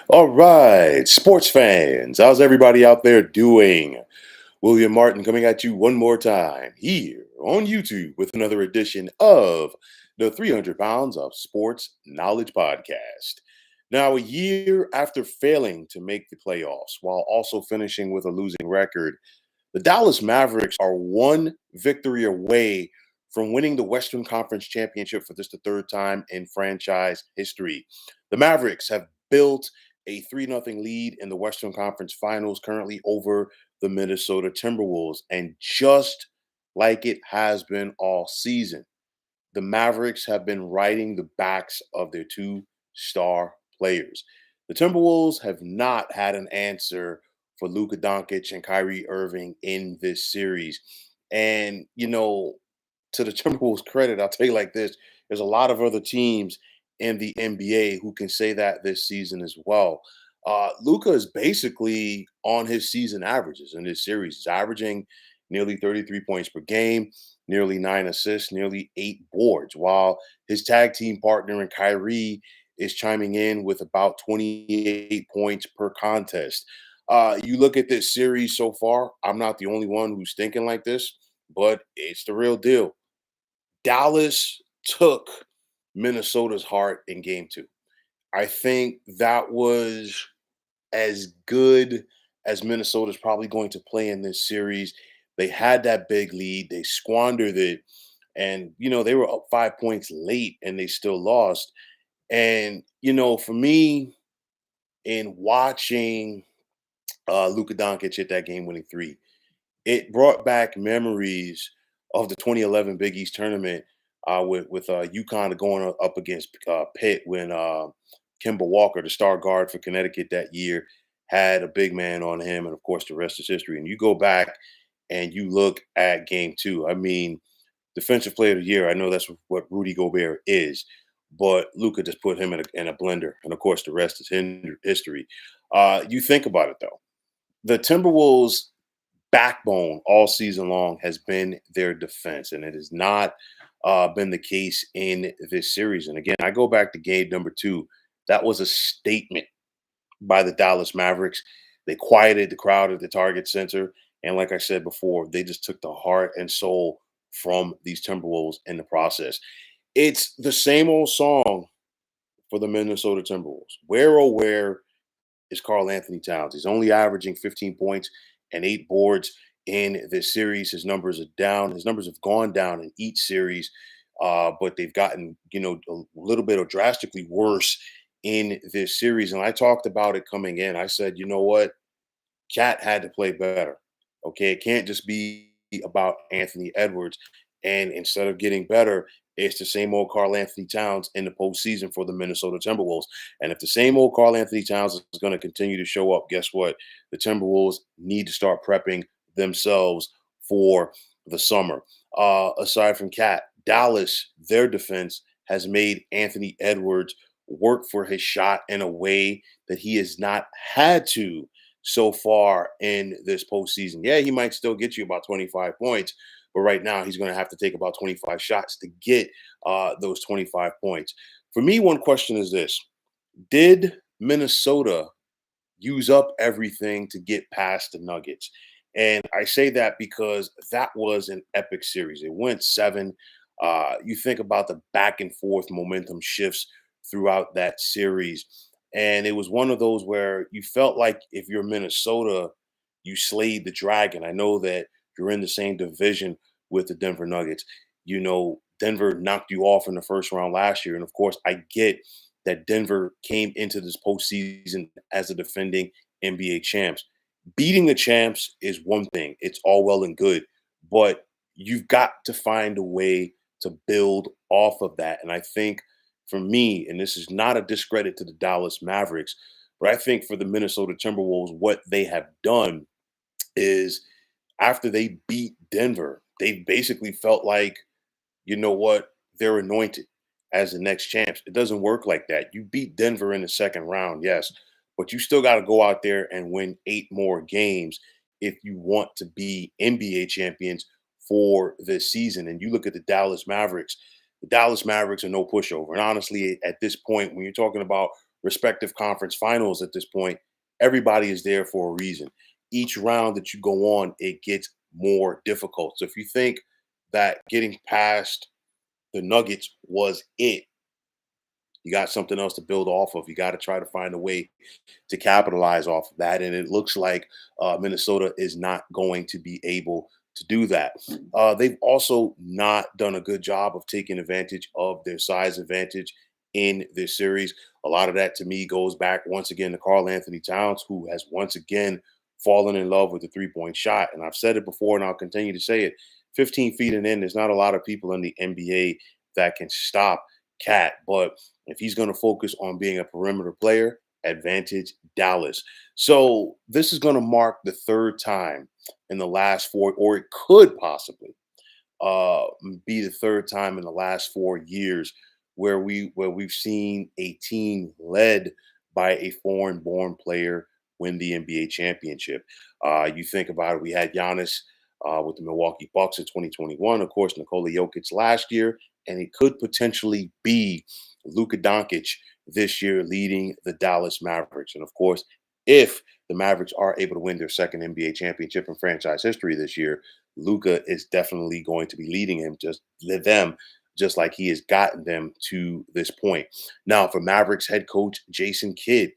All right, sports fans, how's everybody out there doing? William Martin coming at you one more time here on YouTube with another edition of the 300 Pounds of Sports Knowledge Podcast. Now, a year after failing to make the playoffs while also finishing with a losing record, the Dallas Mavericks are one victory away from winning the Western Conference Championship for this the third time in franchise history. The Mavericks have built a 3-0 lead in the Western Conference Finals currently over the Minnesota Timberwolves. And just like it has been all season, the Mavericks have been riding the backs of their two star players. The Timberwolves have not had an answer for Luka Doncic and Kyrie Irving in this series. And, to the Timberwolves' credit, I'll tell you like this: there's a lot of other teams in the NBA who can say that this season as well. Luka is basically on his season averages in this series. He's averaging nearly 33 points per game, nearly 9 assists, nearly 8 boards, while his tag team partner in Kyrie is chiming in with about 28 points per contest. You look at this series so far, I'm not the only one who's thinking like this, but it's the real deal. Dallas took Minnesota's heart in game two. I think that was as good as Minnesota's probably going to play in this series. They had that big lead, they squandered it, and they were up 5 points late and they still lost. And for me, in watching Luka Doncic hit that game-winning three, it brought back memories of the 2011 Big East tournament with UConn going up against Pitt when Kemba Walker, the star guard for Connecticut that year, had a big man on him, and of course the rest is history. And you go back and you look at Game Two. I mean, Defensive Player of the Year. I know that's what Rudy Gobert is, but Luka just put him in a blender, and of course the rest is history. You think about it though, the Timberwolves backbone all season long has been their defense, and it has not been the case in this series. And again, I go back to game number two. That was a statement by the Dallas Mavericks. They quieted the crowd at the Target Center. And like I said before, they just took the heart and soul from these Timberwolves in the process. It's the same old song for the Minnesota Timberwolves. Where, oh, where is Carl Anthony Towns? He's only averaging 15 points and 8 boards in this series. His numbers are down. His numbers have gone down in each series, but they've gotten, a little bit or drastically worse in this series. And I talked about it coming in. I said, you know what? Cat had to play better. Okay. It can't just be about Anthony Edwards. And instead of getting better, it's the same old Carl Anthony Towns in the postseason for the Minnesota Timberwolves. And if the same old Carl Anthony Towns is going to continue to show up, guess what? The Timberwolves need to start prepping themselves for the summer. Aside from Cat, Dallas, their defense has made Anthony Edwards work for his shot in a way that he has not had to so far in this postseason. Yeah, he might still get you about 25 points, but right now he's going to have to take about 25 shots to get those 25 points. For me, one question is this: did Minnesota use up everything to get past the Nuggets? And I say that because that was an epic series. It went seven. You think about the back and forth momentum shifts throughout that series. And it was one of those where you felt like if you're Minnesota, you slayed the dragon. I know that you're in the same division with the Denver Nuggets. Denver knocked you off in the first round last year. And of course, I get that Denver came into this postseason as the defending NBA champs. Beating the champs is one thing, it's all well and good, but you've got to find a way to build off of that. And I think for me, and this is not a discredit to the Dallas Mavericks, but I think for the Minnesota Timberwolves, what they have done is after they beat Denver, they basically felt like, you know what, they're anointed as the next champs. It doesn't work like that. You beat Denver in the second round, yes, but you still got to go out there and win 8 more games if you want to be NBA champions for this season. And you look at the Dallas Mavericks are no pushover. And honestly, at this point, when you're talking about respective conference finals at this point, everybody is there for a reason. Each round that you go on, it gets more difficult. So if you think that getting past the Nuggets was it, you got something else to build off of. You got to try to find a way to capitalize off of that. And it looks like Minnesota is not going to be able to do that. They've also not done a good job of taking advantage of their size advantage in this series. A lot of that to me goes back once again to Karl Anthony Towns, who has once again fallen in love with the 3-point shot. And I've said it before and I'll continue to say it. 15 feet and in, there's not a lot of people in the NBA that can stop Cat. But if he's going to focus on being a perimeter player, advantage Dallas. So this is going to mark the third time in the last four, or it could possibly uh, be the third time in the last 4 years where we've seen a team led by a foreign-born player win the NBA championship. You think about it, we had Giannis with the Milwaukee Bucks in 2021, of course, Nikola Jokic last year, and it could potentially be Luka Doncic this year leading the Dallas Mavericks. And of course, if the Mavericks are able to win their second NBA championship in franchise history this year, Luka is definitely going to be leading them, just like he has gotten them to this point. Now, for Mavericks head coach Jason Kidd,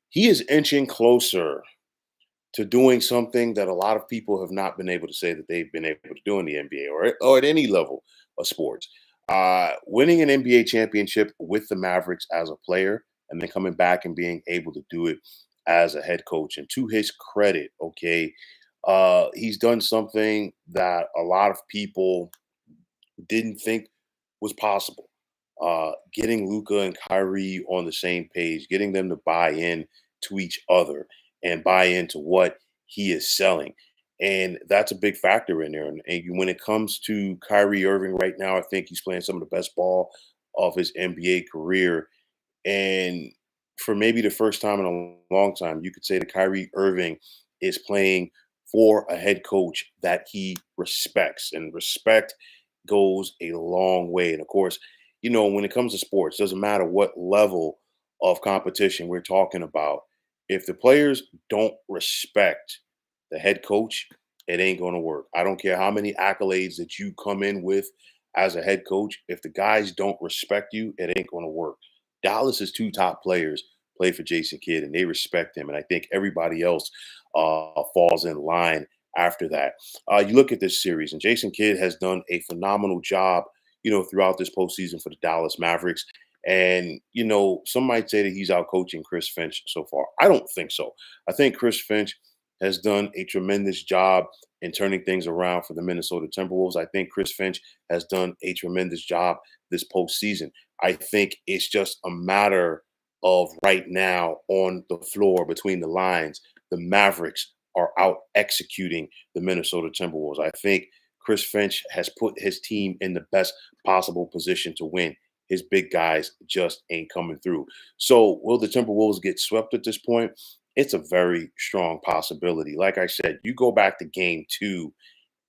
he is inching closer to doing something that a lot of people have not been able to say that they've been able to do in the NBA or at any level of sports. Winning an NBA championship with the Mavericks as a player and then coming back and being able to do it as a head coach. And to his credit, okay, he's done something that a lot of people didn't think was possible. Getting Luka and Kyrie on the same page, getting them to buy in to each other and buy into what he is selling. And that's a big factor in there. When it comes to Kyrie Irving right now, I think he's playing some of the best ball of his NBA career. And for maybe the first time in a long time, you could say that Kyrie Irving is playing for a head coach that he respects. And respect goes a long way. And of course, when it comes to sports, doesn't matter what level of competition we're talking about. If the players don't respect the head coach, it ain't going to work. I don't care how many accolades that you come in with as a head coach. If the guys don't respect you, it ain't going to work. Dallas's two top players play for Jason Kidd, and they respect him. And I think everybody else falls in line after that. You look at this series, and Jason Kidd has done a phenomenal job, throughout this postseason for the Dallas Mavericks. And, some might say that he's out coaching Chris Finch so far. I don't think so. I think Chris Finch has done a tremendous job in turning things around for the Minnesota Timberwolves. I think Chris Finch has done a tremendous job this postseason. I think it's just a matter of right now on the floor between the lines, the Mavericks are out executing the Minnesota Timberwolves. I think Chris Finch has put his team in the best possible position to win. His big guys just ain't coming through. So, will the Timberwolves get swept at this point? It's a very strong possibility. Like I said, you go back to game 2,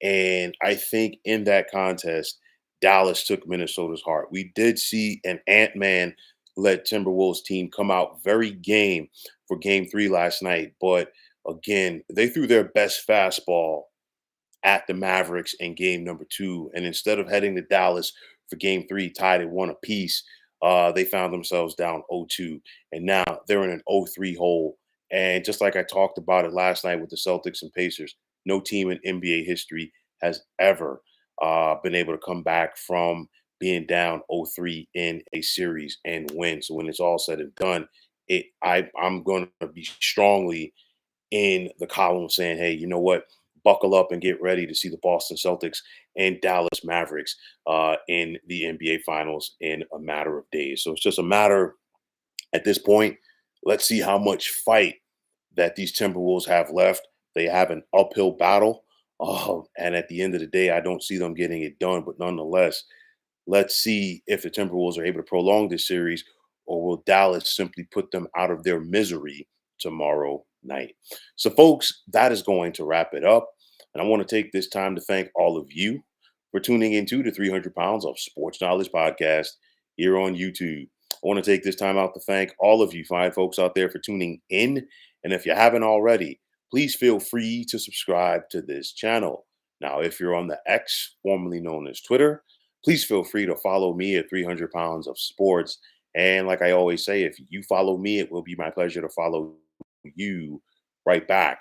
and I think in that contest, Dallas took Minnesota's heart. We did see an Ant-Man led Timberwolves team come out very game for game 3 last night. But again, they threw their best fastball at the Mavericks in game number 2. And instead of heading to Dallas for game 3, tied at 1 apiece, they found themselves down 0-2. And now they're in an 0-3 hole. And just like I talked about it last night with the Celtics and Pacers, no team in NBA history has ever been able to come back from being down 0-3 in a series and win. So when it's all said and done, I'm going to be strongly in the column saying, hey, you know what? Buckle up and get ready to see the Boston Celtics and Dallas Mavericks in the NBA Finals in a matter of days. So it's just a matter at this point. Let's see how much fight that these Timberwolves have left. They have an uphill battle. And at the end of the day, I don't see them getting it done. But nonetheless, let's see if the Timberwolves are able to prolong this series, or will Dallas simply put them out of their misery tomorrow night. So, folks, that is going to wrap it up. And I want to take this time to thank all of you for tuning into the 300 Pounds of Sports Knowledge podcast here on YouTube. I want to take this time out to thank all of you fine folks out there for tuning in. And if you haven't already, please feel free to subscribe to this channel. Now, if you're on the X, formerly known as Twitter, please feel free to follow me at 300 pounds of sports. And like I always say, if you follow me, it will be my pleasure to follow you right back.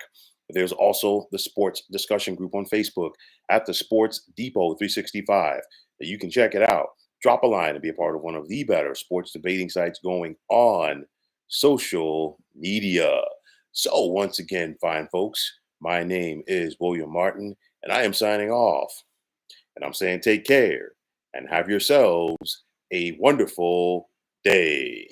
There's also the sports discussion group on Facebook at the Sports Depot 365 that you can check it out. Drop a line and be a part of one of the better sports debating sites going on social media. So, once again, fine folks, my name is William Martin, and I am signing off. And I'm saying take care and have yourselves a wonderful day.